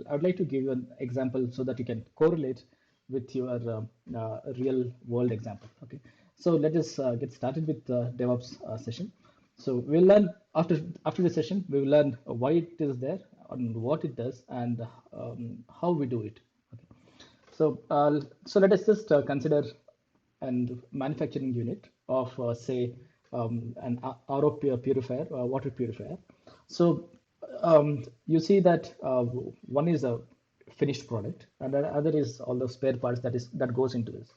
I'd like to give you an example so that you can correlate with your real world example. Okay, so let us get started with the DevOps session. So we'll learn after the session. We will learn why it is there and what it does and how we do it. Okay, so let us just consider and manufacturing unit of say an RO purifier, water purifier. So you see that one is a finished product and the other is all the spare parts that goes into this.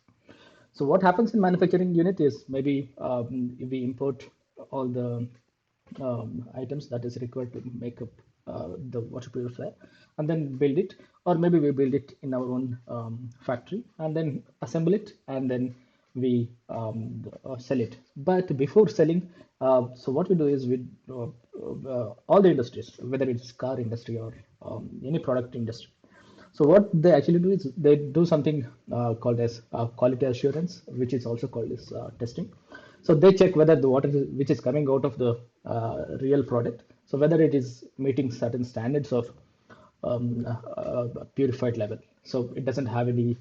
So what happens in manufacturing unit is maybe we import all the items that is required to make up the water purifier and then build it, or maybe we build it in our own factory and then assemble it and then we sell it. But before selling, so what we do is we all the industries, whether it's car industry or any product industry, so what they actually do is they do something called as quality assurance, which is also called as testing. So they check whether the water which is coming out of the real product, so whether it is meeting certain standards of purified level. So it doesn't have any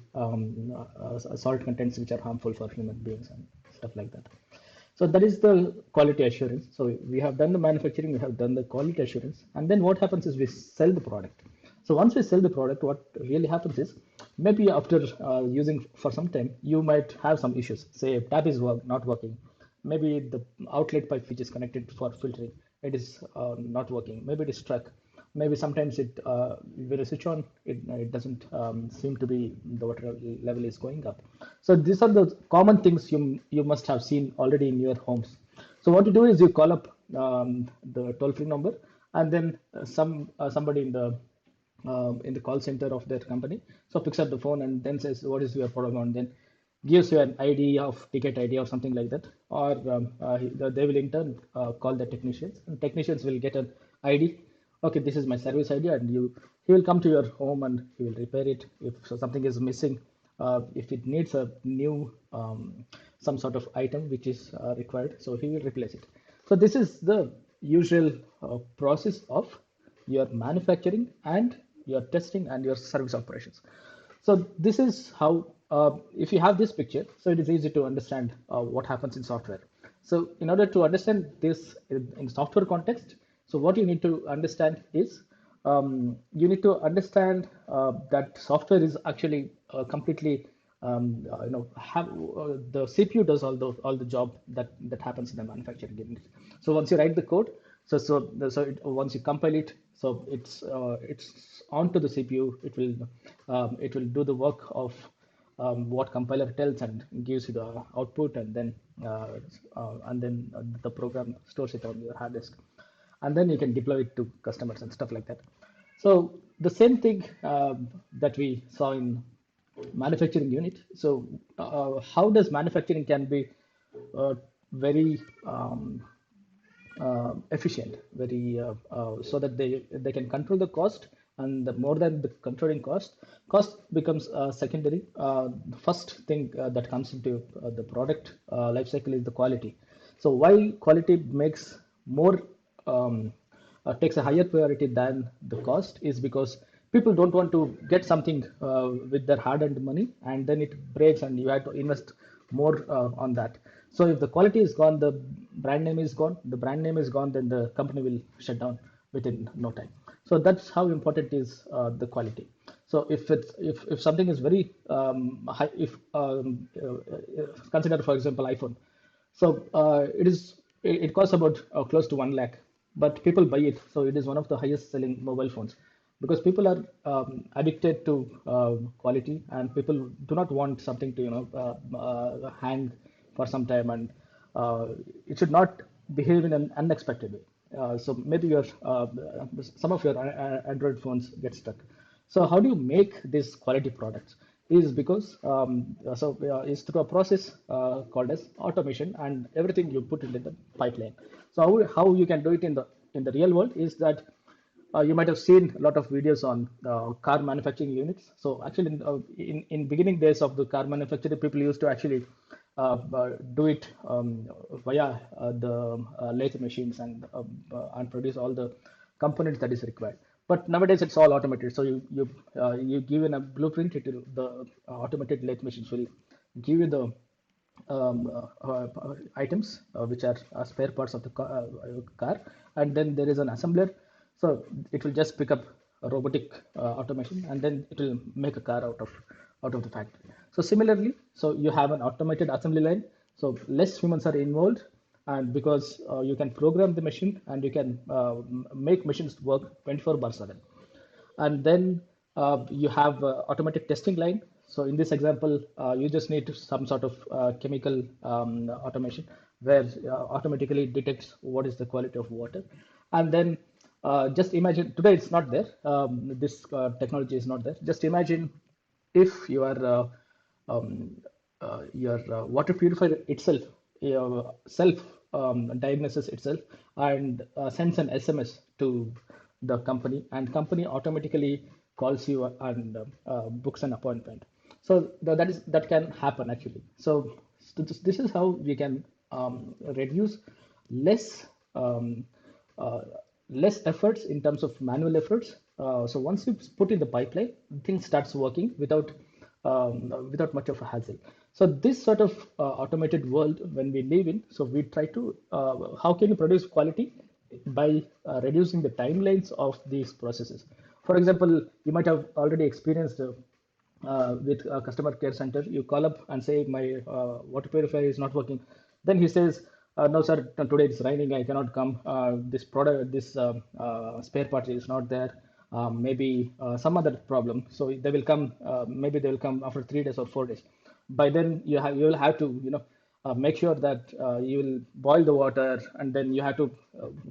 salt contents which are harmful for human beings and stuff like that. So that is the quality assurance. So we have done the manufacturing, we have done the quality assurance, and then what happens is we sell the product. So once we sell the product, what really happens is maybe after using for some time, you might have some issues. Say tap is not working. Maybe the outlet pipe which is connected for filtering, it is not working. Maybe it is stuck. Maybe sometimes it when you switch on, it doesn't seem to be the water level is going up. So these are the common things you must have seen already in your homes. So what you do is you call up the toll-free number, and then somebody in the call center of their company so picks up the phone and then says what is your problem, and then gives you an ID of ticket ID or something like that, or they will in turn call the technicians, and technicians will get an ID. Okay, this is my service ID, and he will come to your home and he will repair it if something is missing. If it needs a new some sort of item which is required, so he will replace it. So this is the usual process of your manufacturing and your testing and your service operations. So this is how, if you have this picture, so it is easy to understand what happens in software. So in order to understand this in software context, so what you need to understand is you need to understand that software is actually completely have the CPU does all the job that happens in the manufacturing unit. So once you write the code, once you compile it, so it's onto the CPU. It will do the work of what compiler tells and gives you the output, and then the program stores it on your hard disk, and then you can deploy it to customers and stuff like that. So the same thing that we saw in manufacturing unit. So how does manufacturing can be very efficient, very so that they can control the cost, and the more than the controlling cost becomes secondary. The first thing that comes into the product life cycle is the quality. So why quality makes more takes a higher priority than the cost is because people don't want to get something with their hard-earned money and then it breaks and you have to invest more on that. So if the quality is gone, the brand name is gone. The brand name is gone, then the company will shut down within no time. So that's how important is the quality. So if something is very high, if consider for example iPhone, so it costs about close to 1 lakh, but people buy it. So it is one of the highest selling mobile phones because people are addicted to quality, and people do not want something to hang for some time, and it should not behave in an unexpected way. So maybe your some of your Android phones get stuck. So how do you make these quality products? Is because is through a process called as automation, and everything you put into the pipeline. So how you can do it in the real world is that you might have seen a lot of videos on car manufacturing units. So actually, in beginning days of the car manufacturing, people used to actually do it via the lathe machines and produce all the components that is required. But nowadays it's all automated. So you give in a blueprint, the automated lathe machines will give you the items which are spare parts of the car, and then there is an assembler. So it will just pick up a robotic automation, and then it will make a car out of the factory. So similarly, so you have an automated assembly line, so less humans are involved, and because you can program the machine and you can make machines work 24 bar 7. And then you have automatic testing line. So in this example, you just need some sort of chemical automation where automatically detects what is the quality of water. And then just imagine, today it's not there, this technology is not there. Just imagine if your water purifier itself self diagnoses itself and sends an SMS to the company, and company automatically calls you and books an appointment. So that can happen actually. So this is how we can reduce less um, uh, less efforts in terms of manual efforts. So once you put in the pipeline, things starts working without much of a hassle. So this sort of automated world when we live in, so we try to how can you produce quality by reducing the timelines of these processes. For example, you might have already experienced with a customer care center. You call up and say my water purifier is not working. Then he says, no sir, today it's raining, I cannot come. This product, this spare part is not there. Maybe some other problem. So they will come. Maybe they will come after 3 days or 4 days. By then you will have to make sure that you will boil the water, and then you have to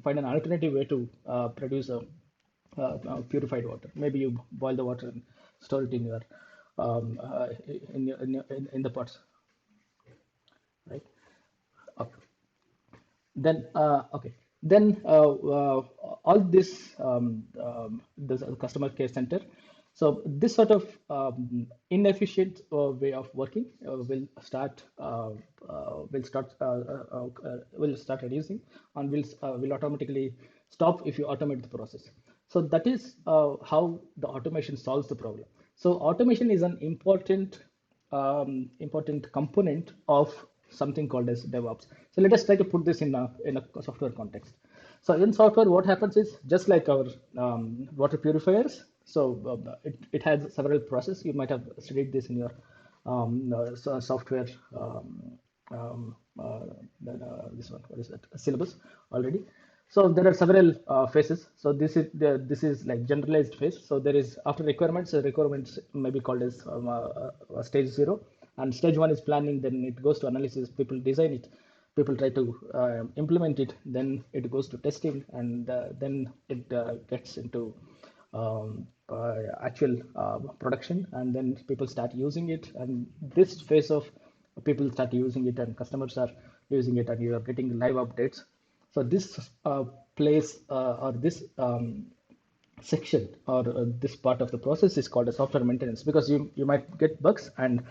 find an alternative way to produce a purified water. Maybe you boil the water and store it in your in the pots, right? Okay. Then okay. Then all this customer care center. So this sort of inefficient way of working will start reducing, and will automatically stop if you automate the process. So that is how the automation solves the problem. So automation is an important component of something called as DevOps. So let us try to put this in a software context. So in software, what happens is just like our water purifiers. So it has several processes. You might have studied this in your software this one, what is that, syllabus already. So there are several phases. So this is like generalized phase. So there is after requirements. Requirements may be called as stage 0, and stage 1 is planning. Then it goes to analysis. People design it. People try to implement it. Then it goes to testing, and then it gets into actual production, and then people start using it. And this phase of people start using it, and customers are using it, and you are getting live updates. So this place or this section or this part of the process is called a software maintenance, because you might get bugs, and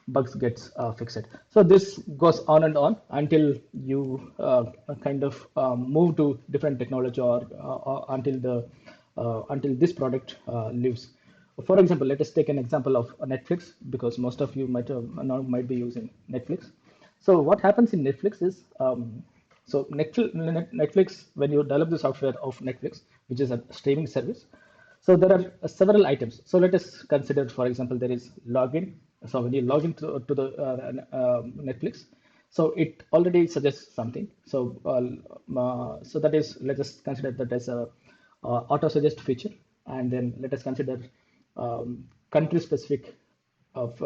bugs gets fixed. So this goes on and on until you kind of move to different technology, or until this product lives. For example, let us take an example of Netflix, because most of you might be using Netflix. So what happens in Netflix is so Netflix, when you develop the software of Netflix, which is a streaming service, so there are several items. So let us consider, for example, there is login. So when you log into the Netflix, so it already suggests something. So that is, let us consider that as a auto suggest feature, and then let us consider country specific of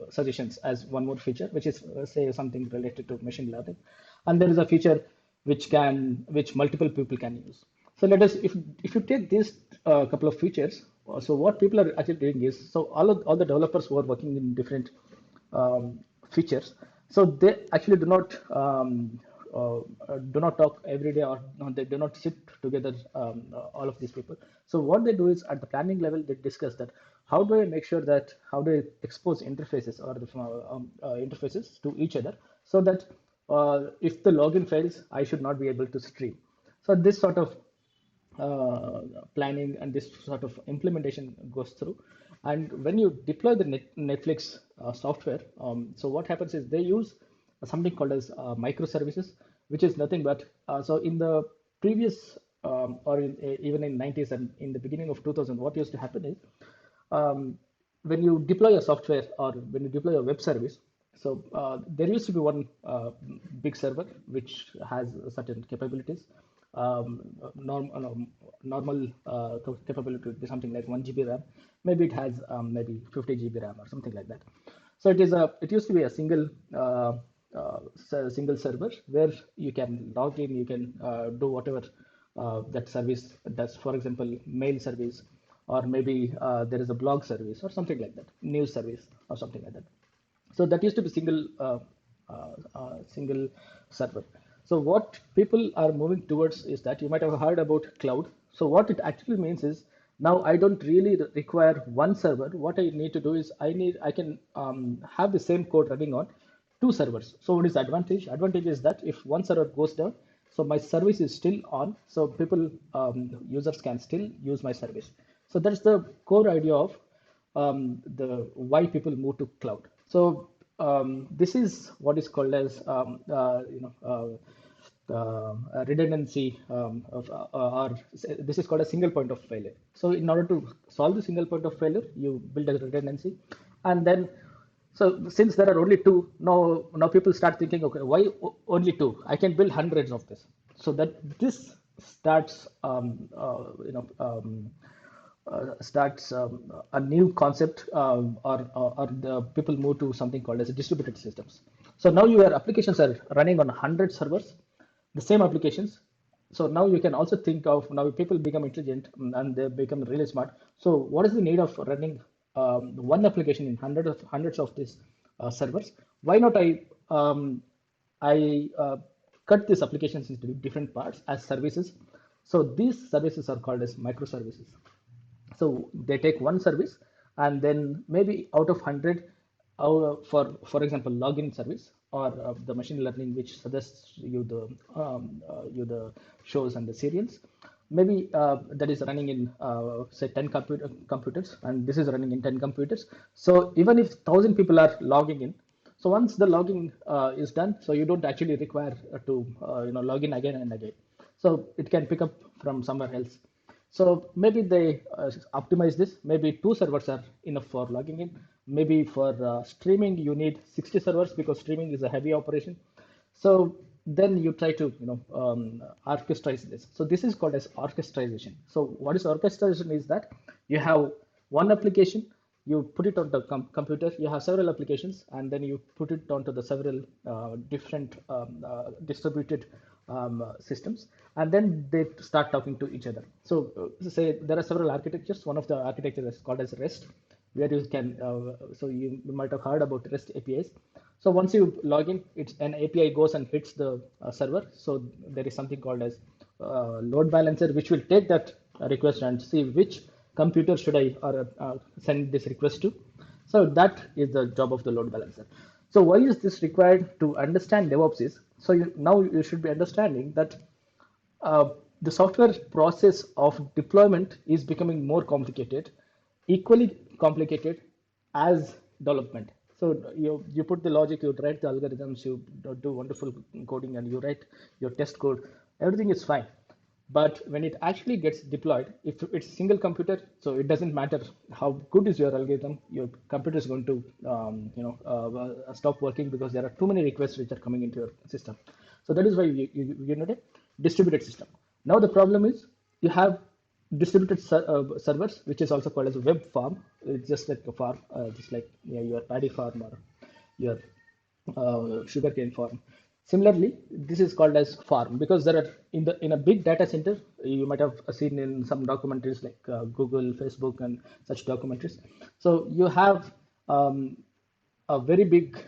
suggestions as one more feature, which is say something related to machine learning. And there is a feature which multiple people can use. So let us, if you take these couple of features, so what people are actually doing is, so all the developers who are working in different features, so they actually do not talk every day, or no, they do not sit together, all of these people. So what they do is, at the planning level, they discuss that how do I make sure that, how do I expose interfaces, or the interfaces to each other, so that if the login fails, I should not be able to stream. So this sort of planning and this sort of implementation goes through. And when you deploy the Netflix software, so what happens is they use something called as microservices, which is nothing but so in the previous even in 90s and in the beginning of 2000, what used to happen is when you deploy a software or when you deploy a web service, so there used to be one big server which has certain capabilities. Normal capability would be something like 1 GB RAM. Maybe it has maybe 50 GB RAM or something like that. So it used to be a single server where you can log in, you can do whatever that service does. For example, mail service, or maybe there is a blog service or something like that, news service or something like that. So that used to be single server. So what people are moving towards is that you might have heard about cloud. So what it actually means is now I don't really require one server. What I need to do is I can have the same code running on two servers. So what is the advantage? Advantage is that if one server goes down, so my service is still on. So people users can still use my service. So that's the core idea of the why people move to cloud. So this is what is called as redundancy or this is called a single point of failure. So in order to solve the single point of failure, you build a redundancy, and then so since there are only two, now people start thinking, okay, why only two? I can build hundreds of this. So that this starts starts a new concept, or the people move to something called as distributed systems. So now your applications are running on 100 servers, the same applications. So now you can also think of, now people become intelligent and they become really smart. So what is the need of running one application in hundreds of these servers? Why not I cut these applications into different parts as services. So these services are called as microservices. So they take one service, and then maybe out of 100, for example, login service, or the machine learning which suggests you the shows and the serials, maybe that is running in say 10 computers, and this is running in 10 computers. So even if 1,000 people are logging in, so once the logging is done, so you don't actually require to log in again and again. So it can pick up from somewhere else. So maybe they optimize this. Maybe two servers are enough for logging in. Maybe for streaming, you need 60 servers because streaming is a heavy operation. So then you try to orchestrize this. So this is called as orchestration. So what is orchestration is that you have one application, you put it on the computer, you have several applications, and then you put it onto the several different distributed systems, and then they start talking to each other. So say there are several architectures. One of the architectures is called as REST, where you can so you might have heard about REST APIs. So once you log in, it's an API goes and hits the server. So there is something called as load balancer, which will take that request and see which computer should I send this request to. So that is the job of the load balancer. So why is this required to understand DevOps is, so now you should be understanding that the software process of deployment is becoming more complicated, equally complicated as development. So you put the logic, you write the algorithms, you do wonderful coding, and you write your test code. Everything is fine. But when it actually gets deployed, if it's single computer, so it doesn't matter how good is your algorithm, your computer is going to stop working because there are too many requests which are coming into your system. So that is why you need a distributed system. Now the problem is you have distributed servers, which is also called as a web farm. It's just like a farm, just like your paddy farm or your sugarcane farm. Similarly, this is called as farm because there are in a big data center. You might have seen in some documentaries like Google, Facebook, and such documentaries. So you have a very big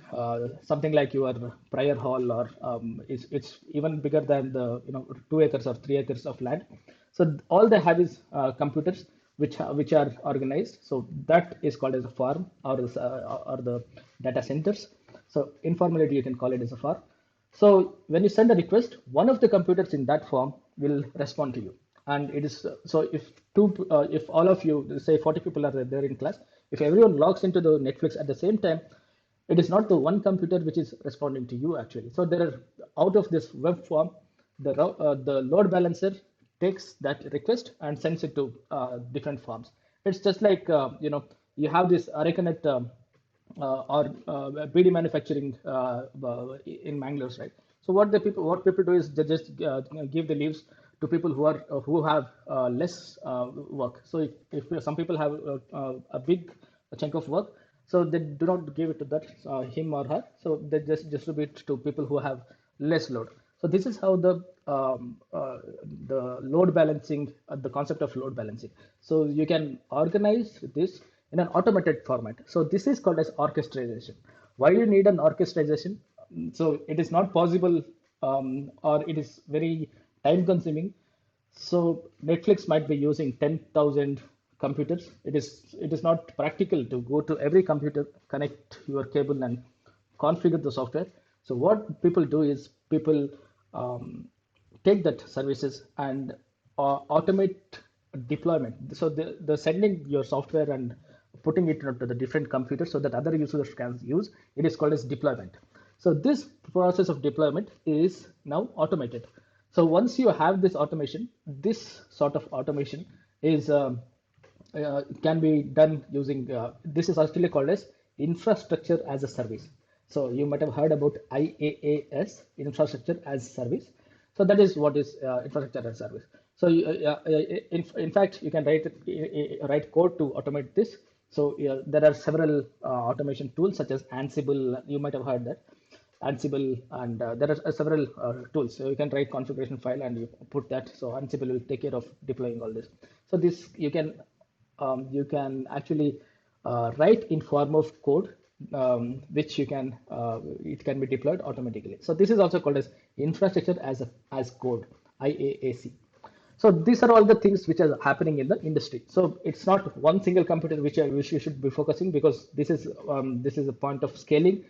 something like your prior hall, or it's even bigger than the 2 acres or 3 acres of land. So all they have is computers which are organized. So that is called as a farm, or the data centers. So informally you can call it as a farm. So when you send a request, one of the computers in that farm will respond to you, and it is so if all of you say 40 people are there in class, if everyone logs into the Netflix at the same time, it is not the one computer which is responding to you actually. So there are out of this web form, the load balancer takes that request and sends it to different forms. It's just like you have this AreConnect or BD manufacturing in Mangalore, right? So what people do is they just give the leaves to people who have less work. So if some people have a big chunk of work, so they do not give it to that him or her. So they just distribute to people who have less load. So this is how the load balancing, the concept of load balancing. So you can organize this in an automated format. So this is called as orchestration. Why do you need an orchestration? So it is not possible, or it is very time consuming. So Netflix might be using 10,000 computers. It is not practical to go to every computer, connect your cable, and configure the software. So what people do is people take that services and automate deployment. So the sending your software and putting it into the different computers so that other users can use it is called as deployment. So this process of deployment is now automated. So once you have this automation, this sort of automation is can be done using this is actually called as infrastructure as a service. So you might have heard about IaaS, infrastructure as service. So that is what is infrastructure as a service. So in fact, you can write code to automate this. So there are several automation tools such as Ansible. You might have heard that. Ansible, and there are several tools. So you can write configuration file and you put that. So Ansible will take care of deploying all this. So this you can actually write in form of code, which it can be deployed automatically. So this is also called as infrastructure as code, IaaC. So these are all the things which are happening in the industry. So it's not one single computer which you should be focusing, because this is a point of scaling.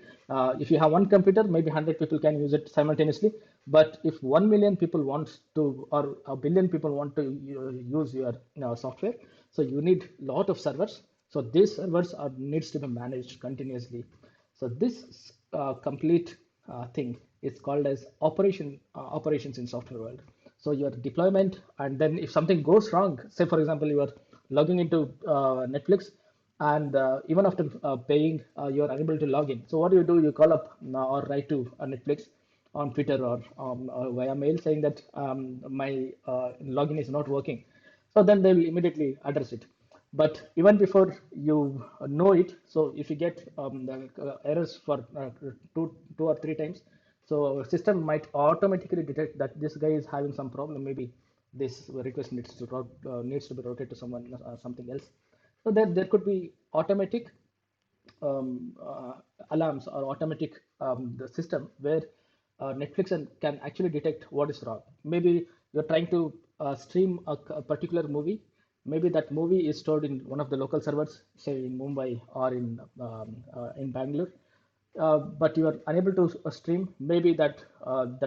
If you have one computer, maybe 100 people can use it simultaneously. But if 1 million people want to, or a billion people want to use your software, so you need a lot of servers. So these servers needs to be managed continuously. So this complete thing is called as operations in software world. So your deployment, and then if something goes wrong, say for example you are logging into Netflix, and even after paying, you are unable to log in. So what do? You call up or write to Netflix on Twitter or via mail saying that my login is not working. So then they will immediately address it. But even before you know it, so if you get the errors for two or three times, so our system might automatically detect that this guy is having some problem. Maybe this request needs to be routed to someone something else. So there could be automatic alarms or automatic the system where Netflix can actually detect what is wrong. Maybe you're trying to stream a particular movie. Maybe that movie is stored in one of the local servers, say in Mumbai or in Bangalore, but you are unable to stream. Maybe that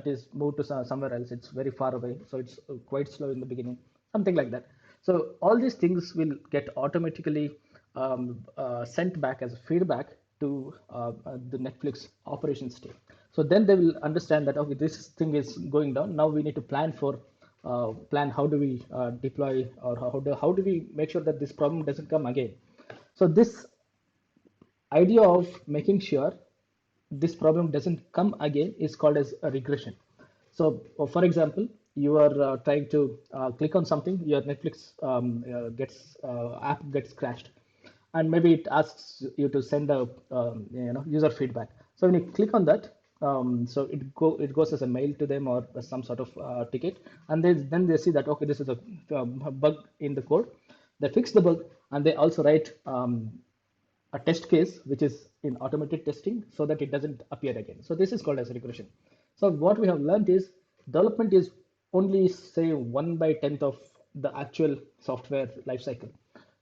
is moved to somewhere else. It's very far away, so it's quite slow in the beginning, something like that. So all these things will get automatically sent back as feedback to the Netflix operations team. So then they will understand that okay, this thing is going down. Now we need to plan how do we deploy, or how do we make sure that this problem doesn't come again. So this idea of making sure this problem doesn't come again is called as a regression. So, for example, you are trying to click on something, your Netflix app gets crashed, and maybe it asks you to send a user feedback. So when you click on that, so it goes as a mail to them or some sort of ticket, and then they see that okay, this is a bug in the code. They fix the bug, and they also write a test case which is in automated testing so that it doesn't appear again. So this is called as regression. So what we have learned is development is only say 1/10 of the actual software lifecycle.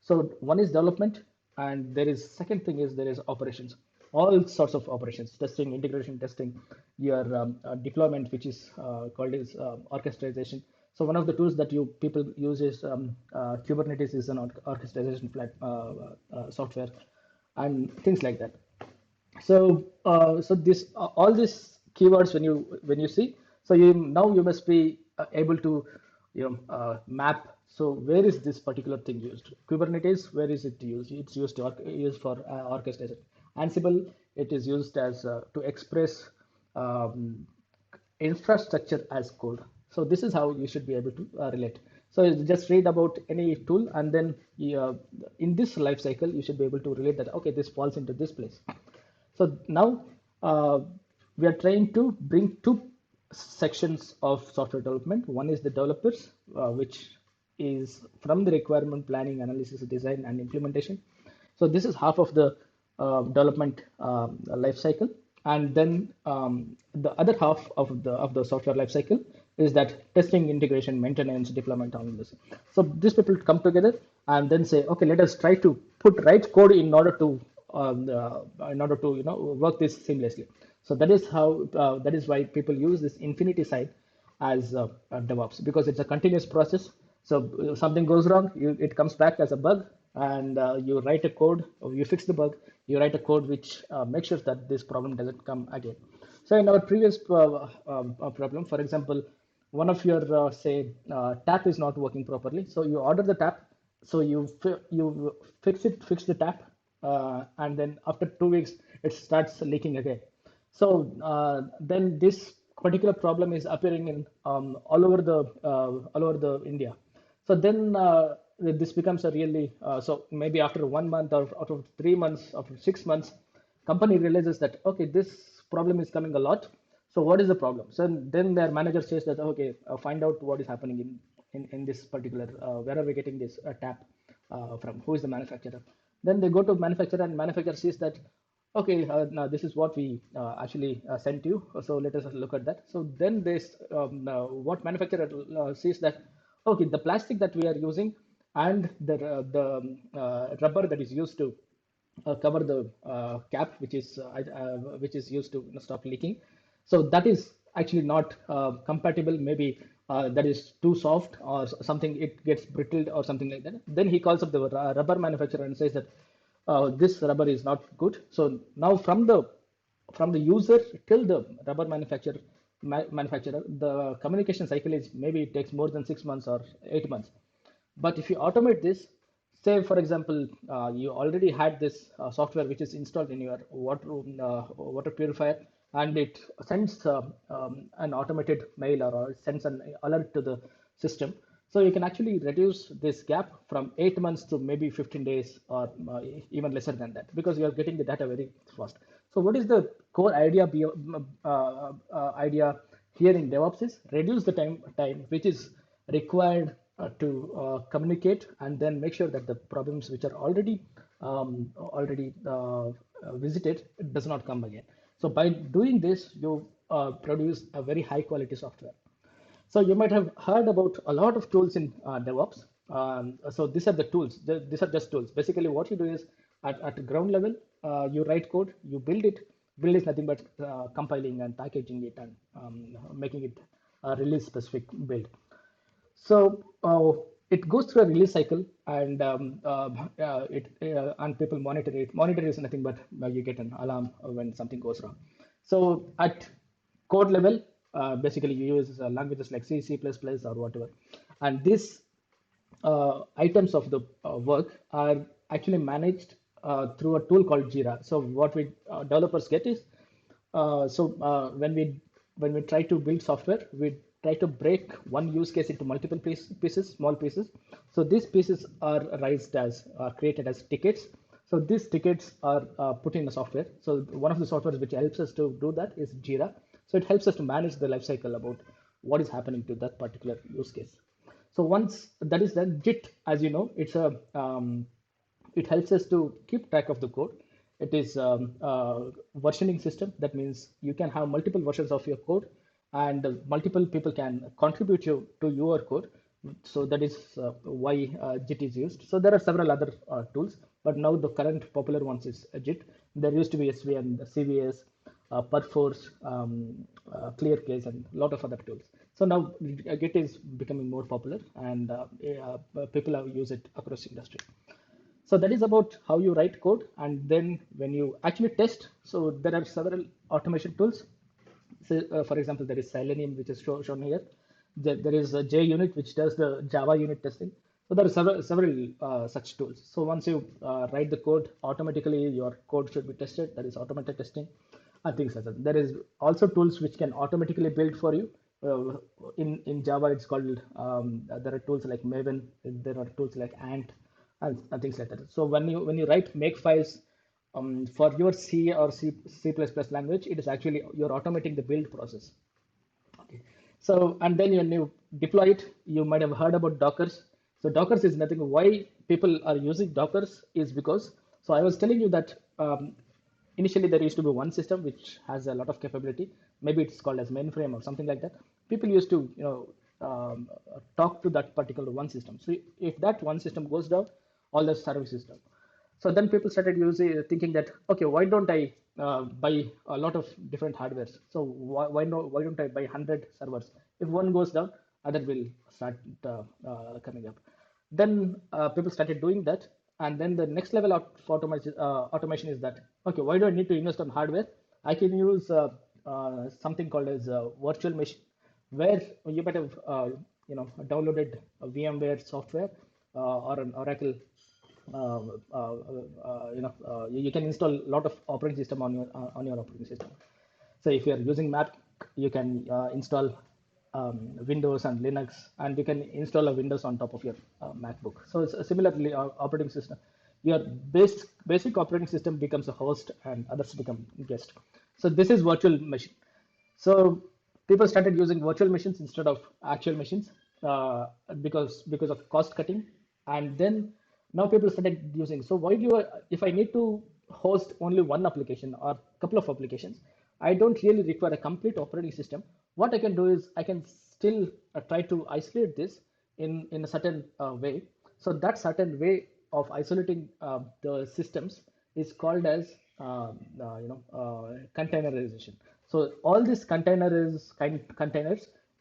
So one is development, and there is second thing is there is operations, all sorts of operations, testing, integration testing, your deployment, which is called as orchestration. So one of the tools that you people use is Kubernetes is an orchestration software and things like that. So this all these keywords when you see, so you now you must be able to map. So where is this particular thing used? Kubernetes, where is it used? It's used for orchestration. Ansible, it is used as to express um, infrastructure as code. So this is how you should be able to relate. So you just read about any tool, and then in this life cycle, you should be able to relate that, okay, this falls into this place. So now we are trying to bring two sections of software development. One is the developers, which is from the requirement planning, analysis, design, and implementation. So this is half of the development life cycle, and then the other half of the software life cycle is that testing, integration, maintenance, deployment, all this. So these people come together and then say, okay, let us try to put right code in order to work this seamlessly. So that is how that is why people use this infinity side as DevOps, because it's a continuous process. So something goes wrong, it comes back as a bug, and you write a code, or you fix the bug, you write a code which makes sure that this problem doesn't come again. So in our previous problem, for example, one of your tap is not working properly. So you order the tap, so you fix the tap, and then after 2 weeks it starts leaking again. So then this particular problem is appearing in all over the India. So then this becomes a really so maybe after 1 month or out of 3 months, after 6 months, company realizes that okay, this problem is coming a lot. So what is the problem? So then their manager says that okay, find out what is happening in this particular where are we getting this tap from? Who is the manufacturer? Then they go to manufacturer, and manufacturer says that okay, now this is what we actually sent you. So let us look at that. So then this what manufacturer says that okay, the plastic that we are using and the rubber that is used to cover the cap, which is used to stop leaking. So that is actually not compatible. Maybe that is too soft or something. It gets brittled or something like that. Then he calls up the rubber manufacturer and says that this rubber is not good. So now from the user till the rubber manufacturer, the communication cycle is maybe it takes more than 6 months or 8 months. But if you automate this, say for example, you already had this software which is installed in your water purifier, and it sends an automated mail, or sends an alert to the system. So you can actually reduce this gap from 8 months to maybe 15 days, or even lesser than that, because you are getting the data very fast. So what is the core idea here in DevOps is reduce the time which is required communicate, and then make sure that the problems which are already visited does not come again. So by doing this, you produce a very high quality software. So you might have heard about a lot of tools in DevOps. So these are the tools. These are just tools. Basically, what you do is at ground level, you write code, you build it. Build is nothing but compiling and packaging it, and making it a release specific build. So it goes through a release cycle, and and people monitor it. Monitor is nothing but you get an alarm when something goes wrong. So at code level, basically you use languages like C, C++, or whatever, and these items of the work are actually managed through a tool called Jira. So what we developers get is when we try to build software, we try to break one use case into multiple pieces, small pieces. So these pieces are raised as created as tickets. So these tickets are put in the software. So one of the softwares which helps us to do that is Jira. So it helps us to manage the life cycle about what is happening to that particular use case. So once that is done, Git, as you know, it helps us to keep track of the code. It is versioning system. That means you can have multiple versions of your code, and multiple people can contribute to your code. So that is why Git is used. So there are several other tools, but now the current popular ones is Git. There used to be SVN, CVS, Perforce, ClearCase, and a lot of other tools. So now Git is becoming more popular, and people have used it across industry. So that is about how you write code, and then when you actually test, so there are several automation tools. So, for example, there is Selenium, which is shown here. There is a JUnit, which does the Java unit testing. So there are several such tools. So once you write the code, automatically your code should be tested. That is automated testing and things like that. There is also tools which can automatically build for you. In Java, it's called, there are tools like Maven. There are tools like Ant and things like that. So when you write make files for your C or C++ language, it is actually you're automating the build process. Okay. So, and then when you deploy it, you might have heard about Dockers. So Dockers is nothing. Why people are using Dockers is because, so I was telling you that initially there used to be one system which has a lot of capability. Maybe it's called as mainframe or something like that. People used to, talk to that particular one system. So if that one system goes down, all the services down. So then people started using thinking that, okay, why don't I buy a lot of different hardwares? So why don't I buy 100 servers? If one goes down, other will start coming up. Then people started doing that, and then the next level of automation is that, okay, why do I need to invest on hardware? I can use something called as virtual machine, where you might have downloaded a VMware software or an Oracle. You can install a lot of operating system on your operating system. So if you are using Mac, you can install Windows and Linux, and you can install a Windows on top of your MacBook. So it's similarly operating system. Your basic operating system becomes a host, and others become guest. So this is virtual machine. So people started using virtual machines instead of actual machines because of cost cutting, and then now people started using. So why do if I need to host only one application or a couple of applications, I don't really require a complete operating system. What I can do is I can still try to isolate this in a certain way. So that certain way of isolating the systems is called as containerization. So all these containers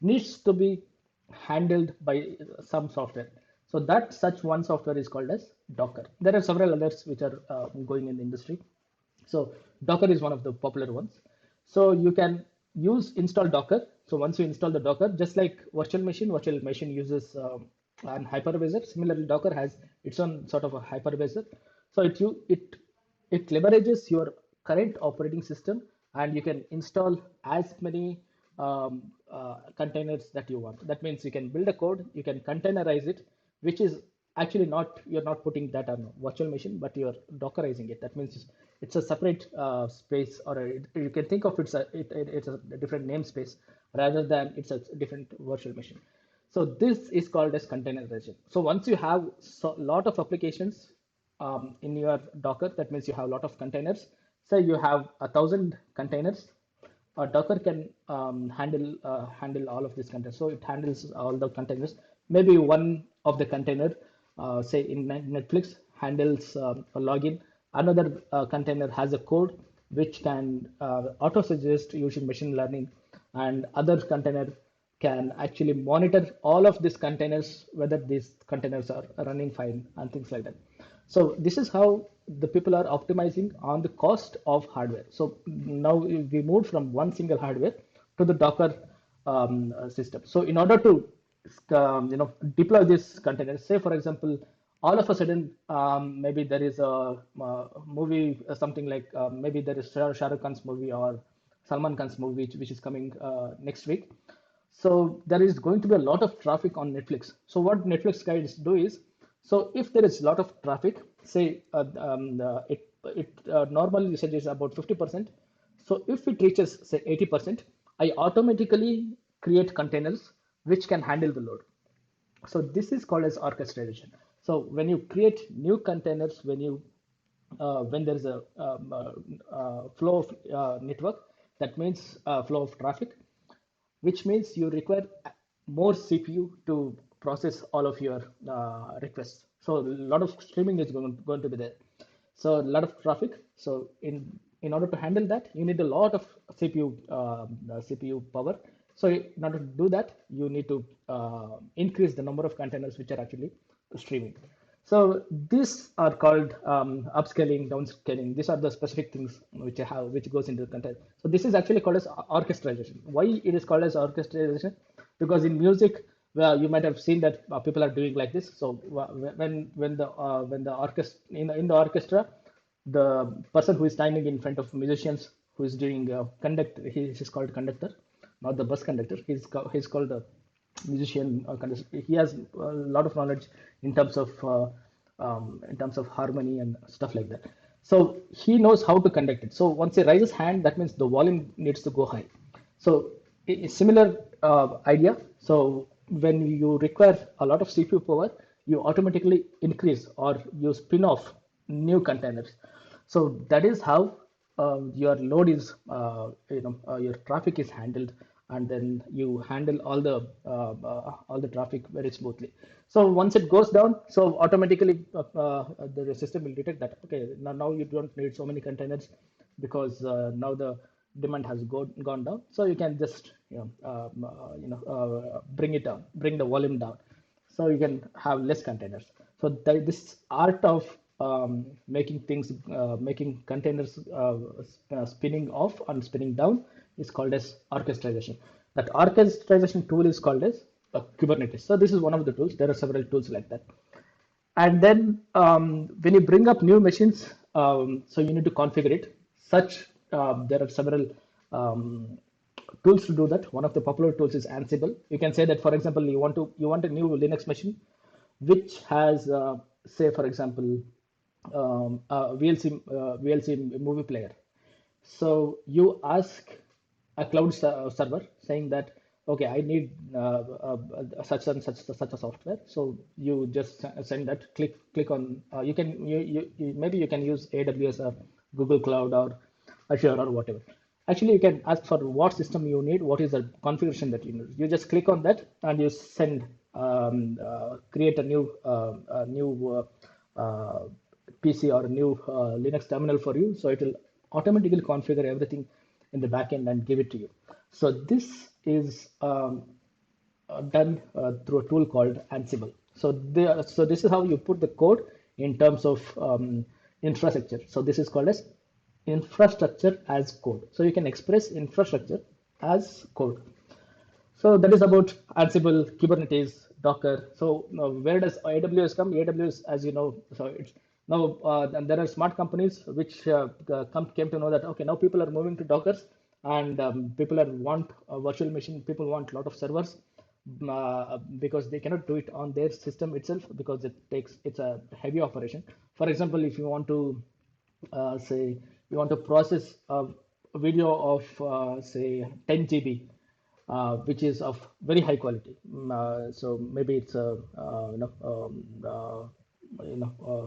needs to be handled by some software. So that such one software is called as Docker. There are several others which are going in the industry. So Docker is one of the popular ones. So you can install Docker. So once you install the Docker, just like virtual machine uses an hypervisor. Similarly, Docker has its own sort of a hypervisor. So it leverages your current operating system, and you can install as many containers that you want. That means you can build a code, you can containerize it, which is actually not, you're not putting that on a virtual machine, but you're dockerizing it. That means it's a separate space, or you can think of it's a different namespace rather than it's a different virtual machine. So this is called as containerization. So once you have a lot of applications in your Docker, that means you have a lot of containers. Say you have 1,000 containers. Docker can handle all of these containers. So it handles all the containers. Maybe one of the container, say in Netflix, handles a login. Another container has a code which can auto suggest using machine learning, and other container can actually monitor all of these containers, whether these containers are running fine and things like that. So this is how the people are optimizing on the cost of hardware. So now we moved from one single hardware to the Docker system. So in order to deploy this container, say for example, all of a sudden maybe there is a movie, something like maybe there is Shah Rukh Khan's movie or Salman Khan's movie, which is coming next week. So there is going to be a lot of traffic on Netflix. So what Netflix guys do is, so if there is a lot of traffic, say it normally suggests about 50%. So if it reaches say 80%, I automatically create containers which can handle the load. So this is called as orchestration. So when you create new containers, when there is a flow of network, that means flow of traffic, which means you require more CPU to process all of your requests. So a lot of streaming is going to be there. So a lot of traffic. So in order to handle that, you need a lot of CPU power. So in order to do that, you need to increase the number of containers which are actually streaming. So these are called upscaling, downscaling. These are the specific things which goes into the content. So this is actually called as orchestration. Why it is called as orchestration? Because in music, well, you might have seen that people are doing like this. So when the orchestra in the orchestra, the person who is standing in front of musicians who is doing conduct, he is called conductor, not the bus conductor. He's called the musician conductor. He has a lot of knowledge in terms of harmony and stuff like that. So he knows how to conduct it. So once he raises hand, that means the volume needs to go high. So similar idea. So when you require a lot of CPU power, you automatically increase or you spin off new containers. So that is how your load is, your traffic is handled, and then you handle all the traffic very smoothly. So once it goes down, so automatically the system will detect that okay, now you don't need so many containers because now the demand has gone down. So you can just bring it down, bring the volume down, so you can have less containers. So this art of making containers spinning off and spinning down is called as orchestration. That orchestration tool is called as Kubernetes. So this is one of the tools. There are several tools like that. And then when you bring up new machines, so you need to configure it. There are several um, tools to do that. One of the popular tools is Ansible. You can say that, for example, you want a new Linux machine, which has, say, for example, VLC movie player. So you ask a cloud server saying that, okay, I need such and such a software. So you just send that. Click on. Maybe you can use AWS or Google Cloud or Azure or whatever. Actually, you can ask for what system you need, what is the configuration that you need. You just click on that and you send, create a new PC or a new Linux terminal for you. So it will automatically configure everything in the backend and give it to you. So this is done through a tool called Ansible. So this is how you put the code in terms of infrastructure. So this is called as infrastructure as code. So you can express infrastructure as code. So that is about Ansible, Kubernetes, Docker. So where does AWS come? AWS, as you know, so it's now and there are smart companies which came to know that okay, now people are moving to Dockers, and people want a virtual machine. People want a lot of servers because they cannot do it on their system itself because it's a heavy operation. For example, if you want to say you want to process a video of say 10 GB, which is of very high quality. So maybe it's a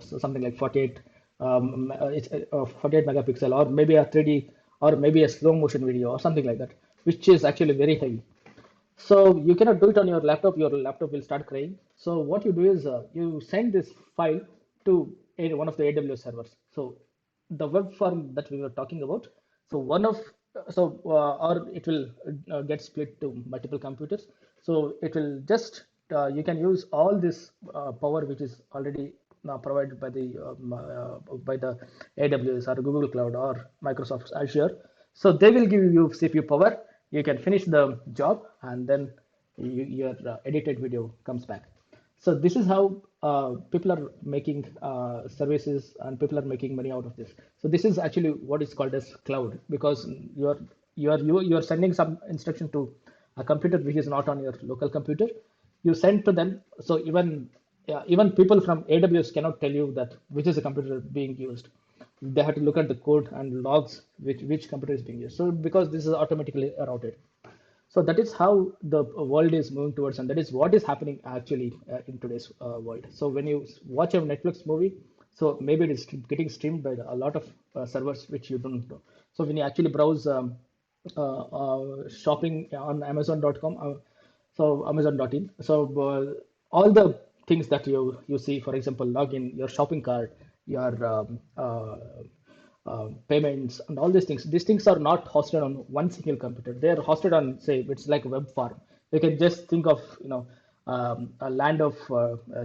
so something like 48, it's 48 megapixel, or maybe a 3D, or maybe a slow motion video or something like that, which is actually very heavy. So you cannot do it on your laptop. Your laptop will start crying. So what you do is you send this file to one of the AWS servers. So the web form that we were talking about. So or it will get split to multiple computers. So it will just you can use all this power which is already now provided by the AWS or Google Cloud or Microsoft Azure. So they will give you CPU power. You can finish the job, and then your edited video comes back. So this is how people are making services, and people are making money out of this. So this is actually what is called as cloud, because you are sending some instruction to a computer which is not on your local computer. You send to them. So even people from AWS cannot tell you that which is the computer being used. They have to look at the code and logs which computer is being used. So because this is automatically routed. So that is how the world is moving towards, and that is what is happening actually in today's world. So when you watch a Netflix movie, so maybe it is getting streamed by a lot of servers which you don't know. So when you actually browse shopping on Amazon.com, so Amazon.in, so all the things that you see, for example, log in your shopping cart, your payments and all these things. These things are not hosted on one single computer. They are hosted on, say, it's like a web farm. You can just think of, a land of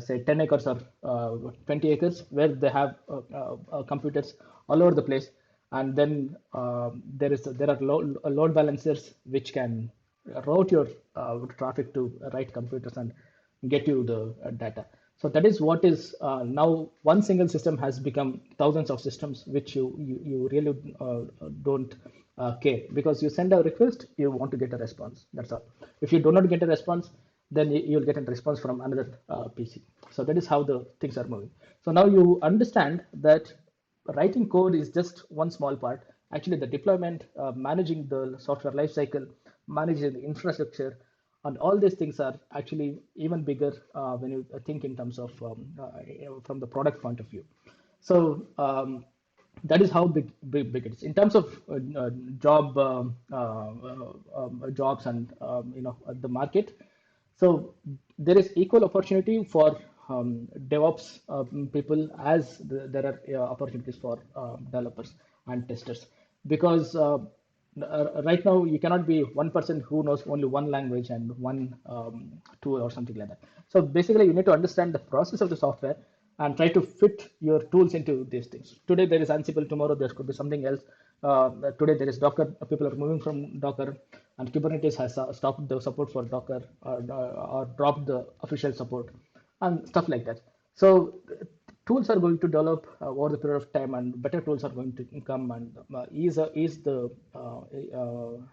say 10 acres or 20 acres where they have computers all over the place, and then there are load balancers which can route your traffic to right computers and get you the data. So that is what is now one single system has become thousands of systems, which you really don't care, because you send a request, you want to get a response. That's all. If you do not get a response, then you'll get a response from another PC. So that is how the things are moving. So now you understand that writing code is just one small part. Actually, the deployment, managing the software lifecycle, managing the infrastructure, and all these things are actually even bigger when you think in terms of from the product point of view. So that is how big it is in terms of jobs and the market. So there is equal opportunity for DevOps people as there are opportunities for developers and testers, because right now you cannot be one person who knows only one language and one tool or something like that. So basically, you need to understand the process of the software and try to fit your tools into these things. Today there is Ansible, tomorrow there could be something else. Today there is Docker. People are moving from Docker, and Kubernetes has stopped the support for Docker, or dropped the official support and stuff like that. So tools are going to develop over the period of time, and better tools are going to come and ease the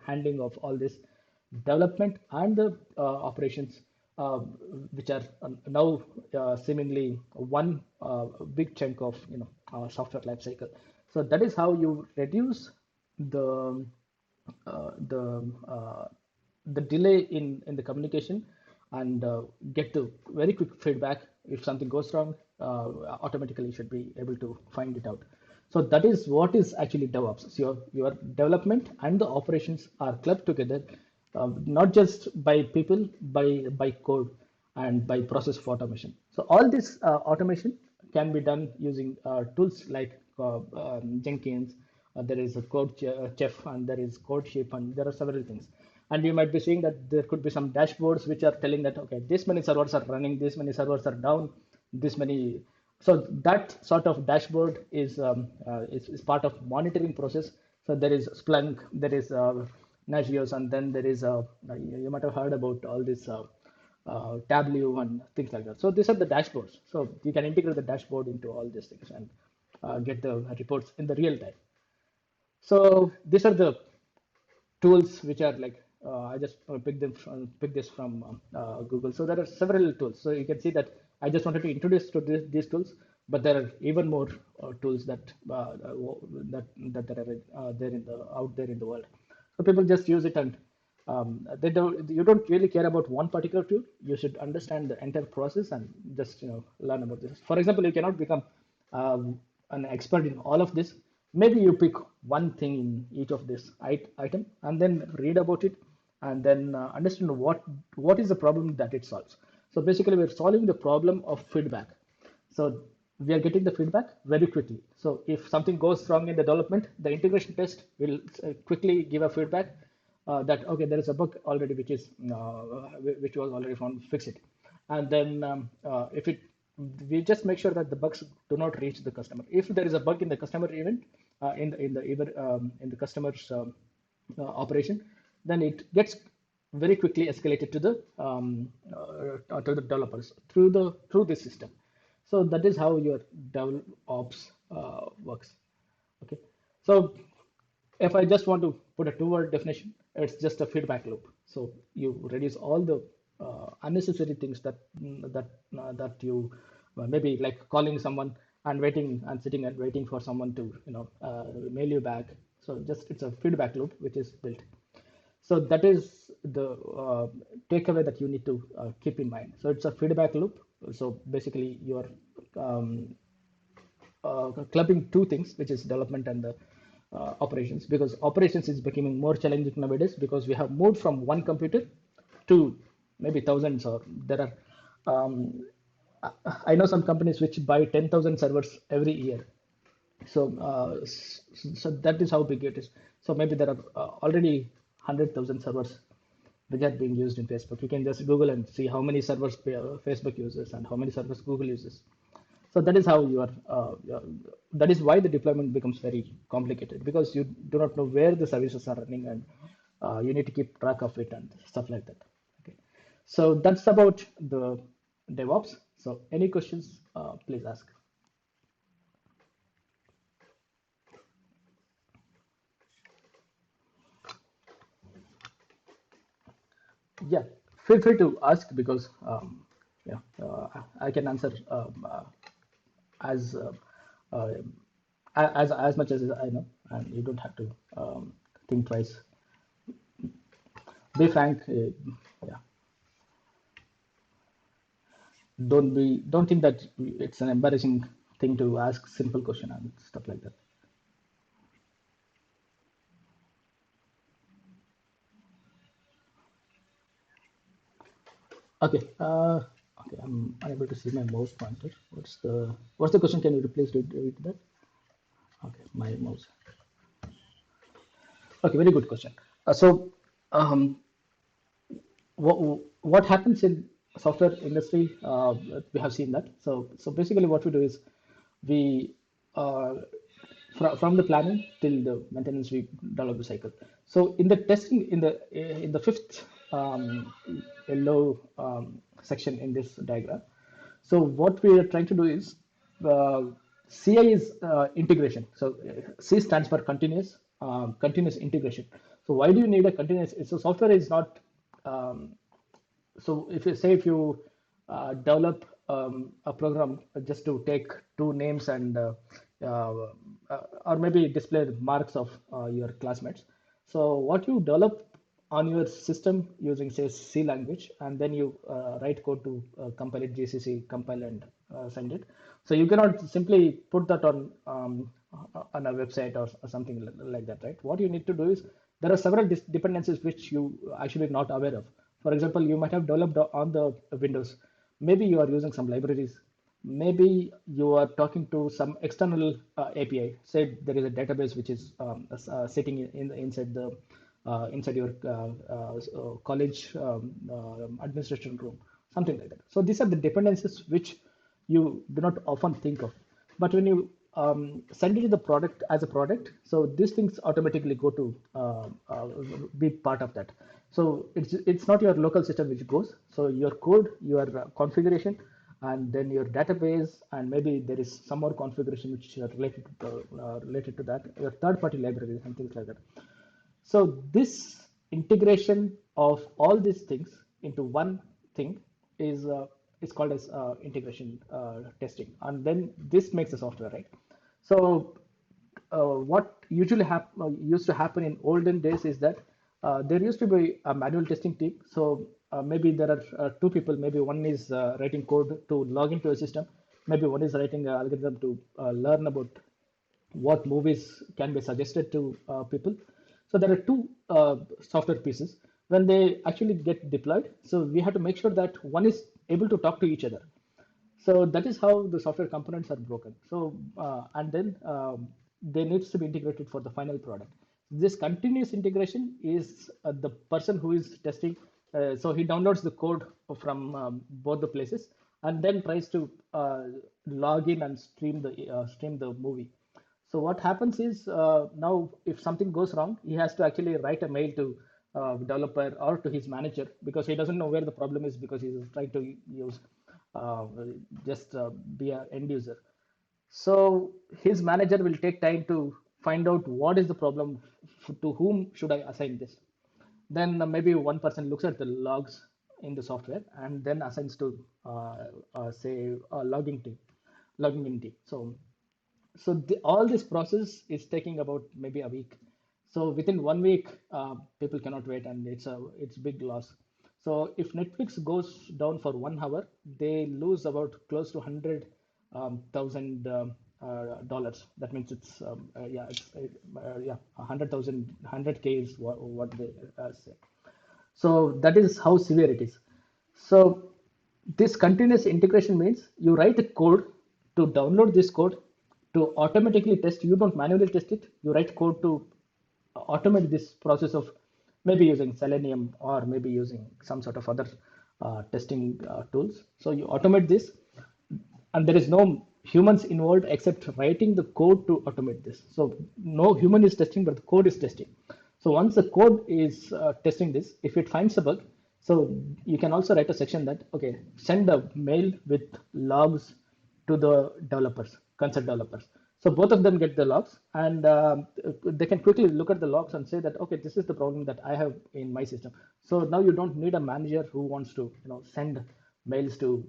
handling of all this development and the operations, uh, which are now seemingly one big chunk of software lifecycle. So that is how you reduce the the the delay in the communication, and get the very quick feedback. If something goes wrong, automatically you should be able to find it out. So that is what is actually DevOps. So your development and the operations are clubbed together, not just by people, by code and by process of automation. So all this automation can be done using tools like Jenkins. There is a chef, and there is CodeShip, and there are several things. And you might be seeing that there could be some dashboards which are telling that, okay, this many servers are running, this many servers are down, this many. So that sort of dashboard is part of monitoring process. So there is Splunk, there is Nagios, and then there is you might have heard about all this Tableau and things like that. So these are the dashboards. So you can integrate the dashboard into all these things and get the reports in the real time. So these are the tools which are like I just pick this from Google. So there are several tools. So you can see that I just wanted to introduce to these tools, but there are even more tools that there are there in the out there in the world. So people just use it, and you don't really care about one particular tool. You should understand the entire process and just learn about this. For example, you cannot become an expert in all of this. Maybe you pick one thing in each of this item, and then read about it, and then understand what is the problem that it solves. So basically, we're solving the problem of feedback. So we are getting the feedback very quickly. So if something goes wrong in the development, the integration test will quickly give a feedback that, okay, there is a bug already which was already found, fix it. And then if it we just make sure that the bugs do not reach the customer. If there is a bug in the customer event, in the customer's operation, then it gets very quickly escalated to the developers through this system. So that is how your DevOps works. Okay, so if I just want to put a two-word definition, it's just a feedback loop. So you reduce all the unnecessary things that you maybe like calling someone and waiting and sitting and waiting for someone to mail you back. So just it's a feedback loop which is built. So that is the takeaway that you need to keep in mind. So it's a feedback loop. So basically you're clubbing two things, which is development and the operations, because operations is becoming more challenging nowadays, because we have moved from one computer to maybe thousands, or there are I know some companies which buy 10,000 servers every year. So that is how big it is. So maybe there are already 100,000 servers which are being used in Facebook. You can just Google and see how many servers Facebook uses and how many servers Google uses. So that is how you are. That is why the deployment becomes very complicated, because you do not know where the services are running, and you need to keep track of it and stuff like that. Okay. So that's about the DevOps. So any questions, please ask. Yeah, feel free to ask, because yeah, I can answer as uh, as much as I know, and you don't have to think twice. Be frank. Yeah, don't think that it's an embarrassing thing to ask simple question and stuff like that. Okay. Okay. I'm unable to see my mouse pointer. What's the question? Can you please read that? Okay, my mouse. Okay, very good question. So, um, what happens in software industry? We have seen that. So basically, what we do is we uh, from the planning till the maintenance, we develop the cycle. So in the testing, in the fifth yellow section in this diagram, so what we are trying to do is uh, CI is integration. So C stands for continuous integration. So why do you need a continuous? So software is not um, so if you say, if you develop a program just to take two names and uh, or maybe display the marks of your classmates, so what you develop on your system using, say, C language, and then you write code to compile it, GCC compile, and send it. So you cannot simply put that on a website, or something like that, right? What you need to do is, there are several dependencies which you actually not aware of. For example, you might have developed on the Windows. Maybe you are using some libraries. Maybe you are talking to some external API. Say there is a database which is sitting inside your college administration room, something like that. So these are the dependencies which you do not often think of. But when you send it to the product as a product, so these things automatically go to be part of that. So it's not your local system which goes. So your code, your configuration, and then your database, and maybe there is some more configuration which are related to that, your third-party libraries and things like that. So this integration of all these things into one thing is called as integration testing, and then this makes the software, right? So what usually used to happen in olden days is that there used to be a manual testing team. So maybe there are two people. Maybe one is writing code to log into a system. Maybe one is writing an algorithm to learn about what movies can be suggested to people. So there are two software pieces. When they actually get deployed, so we have to make sure that one is able to talk to each other. So that is how the software components are broken. So and then they needs to be integrated for the final product. This continuous integration is the person who is testing. So he downloads the code from both the places, and then tries to log in and stream the movie. So what happens is, now if something goes wrong, he has to actually write a mail to developer or to his manager, because he doesn't know where the problem is, because he's trying to use uh, just be an end user. So his manager will take time to find out what is the problem, to whom should I assign this. Then maybe one person looks at the logs in the software and then assigns to say logging in team. So all this process is taking about maybe a week. So within 1 week, people cannot wait, and it's big loss. So if Netflix goes down for 1 hour, they lose about close to 100,000 dollars. That means it's yeah, it's yeah, 100,000, 100K is what they say. So that is how severe it is. So this continuous integration means you write a code to download this code, to automatically test. You don't manually test it. You write code to automate this process of maybe using Selenium or maybe using some sort of other testing tools. So you automate this, and there is no humans involved except writing the code to automate this. So no human is testing, but the code is testing. So once the code is testing this, if it finds a bug, so you can also write a section that, okay, send a mail with logs to the developers, concert developers. So both of them get the logs, and they can quickly look at the logs and say that, okay, this is the problem that I have in my system. So now you don't need a manager who wants to, send mails to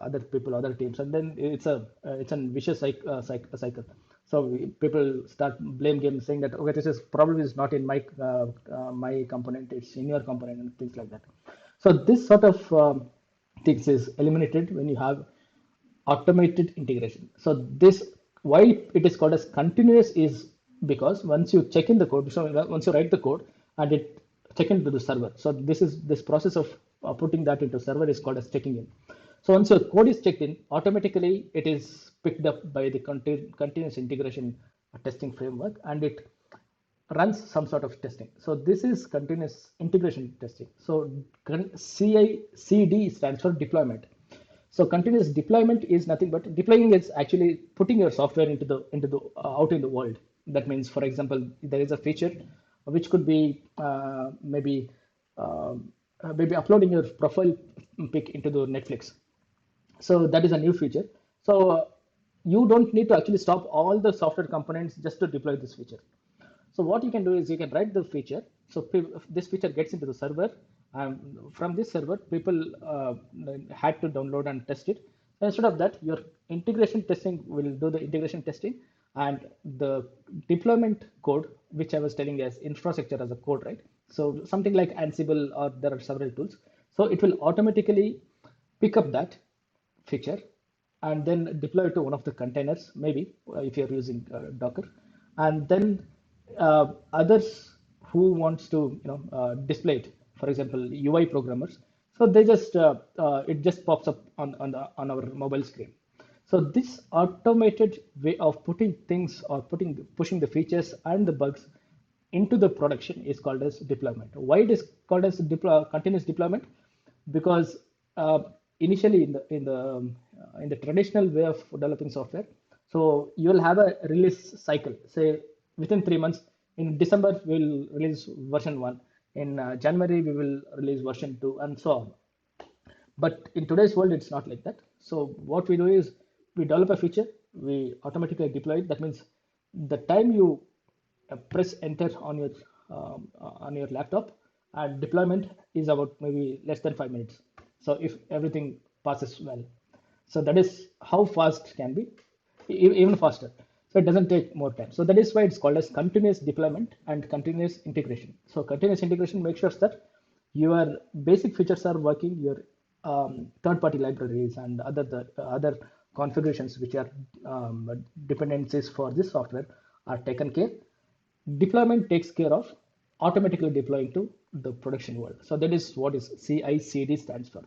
other people, other teams, and then it's a vicious cycle. So people start blame game, saying that, okay, this is problem is not in my component, it's in your component, and things like that. So this sort of things is eliminated when you have automated integration. So this, why it is called as continuous, is because once you check in the code, so once you write the code and it check into the server. So this process of putting that into server is called as checking in. So once your code is checked in, automatically it is picked up by the continuous integration testing framework, and it runs some sort of testing. So this is continuous integration testing. So CI/CD stands for deployment. So continuous deployment is nothing but deploying is actually putting your software into the out in the world. That means, for example, there is a feature which could be maybe uploading your profile pic into the Netflix. So that is a new feature. So you don't need to actually stop all the software components just to deploy this feature. So what you can do is you can write the feature. So this feature gets into the server. From this server, people had to download and test it. So instead of that, your integration testing will do the integration testing, and the deployment code, which I was telling as infrastructure as a code, right? So something like Ansible, or there are several tools. So it will automatically pick up that feature and then deploy it to one of the containers, maybe if you're using Docker, and then others who wants to display it, for example UI programmers, so they just it just pops up on our mobile screen. So this automated way of putting things, or pushing the features and the bugs into the production, is called as deployment. Why it is called as continuous deployment? Because initially in the traditional way of developing software, so you will have a release cycle. Say within 3 months, in December we'll release version 1, in January we will release version 2, and so on. But in today's world, it's not like that. So what we do is we develop a feature, we automatically deploy it. That means the time you press enter on your laptop, and deployment is about maybe less than 5 minutes. So if everything passes well, so that is how fast can be, even faster. So it doesn't take more time. So that is why it's called as continuous deployment and continuous integration. So continuous integration makes sure that your basic features are working, your third-party libraries and other configurations which are dependencies for this software are taken care. Deployment takes care of automatically deploying to the production world. So that is what is CI/CD stands for.